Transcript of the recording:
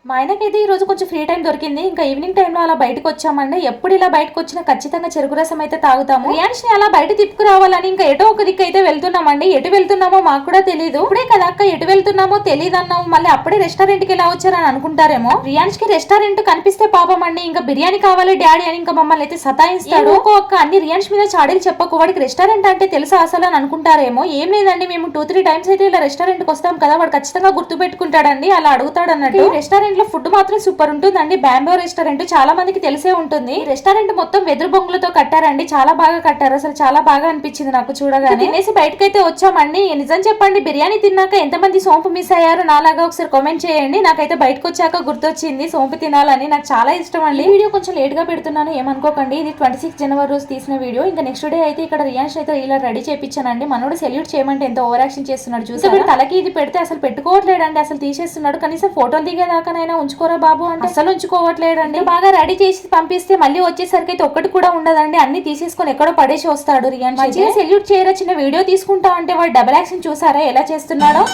మా ఆయనకైతే ఈ రోజు కొంచెం ఫ్రీ టైం దొరికింది. ఇంకా ఈవినింగ్ టైంలో అలా బయటకు వచ్చామండి. ఎప్పుడు ఇలా బయటకు వచ్చినా ఖచ్చితంగా చెరుకు రసం అయితే తాగుతాము. రియాన్స్ ని అలా బయట తిప్పుకురావాలని ఇంకా ఎటో ఒక దిక్కు అయితే వెళ్తున్నామండి. ఎటు వెళ్తున్నామో మాకు కూడా తెలియదు. ఇప్పుడే కదా అక్క ఎటు వెళ్తున్నామో తెలియదు అన్నాము, మళ్ళీ అప్పుడే రెస్టారెంట్ కి ఎలా వచ్చారని అనుకుంటారేమో. రియాన్స్ కి రెస్టారెంట్ కనిపిస్తే పాపం అండి ఇంకా బిర్యానీ కావాలి డాడీ అని ఇంకా మమ్మల్ని అయితే సతాయిస్తాడు. ఒక్క అన్ని రియాన్స్ మీద చాడీలు చెప్పకు, వాడికి రెస్టారెంట్ అంటే తెలుసా అసలు అని అనుకుంటారేమో. ఏం లేదండి, మేము 2-3 టైమ్స్ అయితే ఇలా రెస్టారెంట్ కి వస్తాం కదా, వాడు ఖచ్చితంగా గుర్తు పెట్టుకుంటాడండి, అలా అడుగుతాడు అన్నట్టు. రెస్టారెంట్ లో ఫుడ్ మాత్రం సూపర్ ఉంటుందండి. బ్యాంబో రెస్టారెంట్ చాలా మందికి తెలిసే ఉంటుంది. రెస్టారెంట్ మొత్తం వెదురు బొంగులతో కట్టారండి, చాలా బాగా కట్టారు. అసలు చాలా బాగా అనిపించింది నాకు చూడగానే. తినేసి బయటకైతే వచ్చామండి. నిజం చెప్పండి, బిర్యానీ తిన్నాక ఎంతమంది సోంపు మిస్ అయ్యారు నాలాగా ఒకసారి కామెంట్ చేయండి. నాకైతే బయటకు వచ్చాక గుర్తొచ్చింది సోంపు తినాలని, నాకు చాలా ఇష్టం అండి. వీడియో కొంచెం లేట్ గా పెడుతున్నాను ఏమనుకోకండి. ఇది 26 జనవరి రోజు తీసిన వీడియో. ఇంకా నెక్స్ట్ డే అయితే ఇక్కడ రియాన్స్ అయితే ఇలా రెడీ చేయించానండి. మనోడు సెల్యూట్ చేయమంటే ఎంత ఓవర్ యాక్షన్ చేస్తున్నాడు చూసి. తలకి ఇది పెడితే అసలు పెట్టుకోవట్లేడండి, అసలు తీసేస్తున్నాడు. కనీసం ఫోటోలు దిగేదాకానైనా ఉంచుకోరా బాబు అంటే అసలు ఉంచుకోవట్లేడండి. బాగా రెడీ చేసి పంపిస్తే మళ్ళీ వచ్చేసరికి అయితే ఒక్కటి కూడా ఉండదండి, అన్ని తీసేసుకొని ఎక్కడో పడేసి వస్తాడు. రియాన్స్ మంచిగా సెల్యూట్ చేయరా, చిన్న వీడియో తీసుకుంటా అంటే వాడు డబుల్ యాక్షన్ చూసారా ఎలా చేస్తున్నాడో.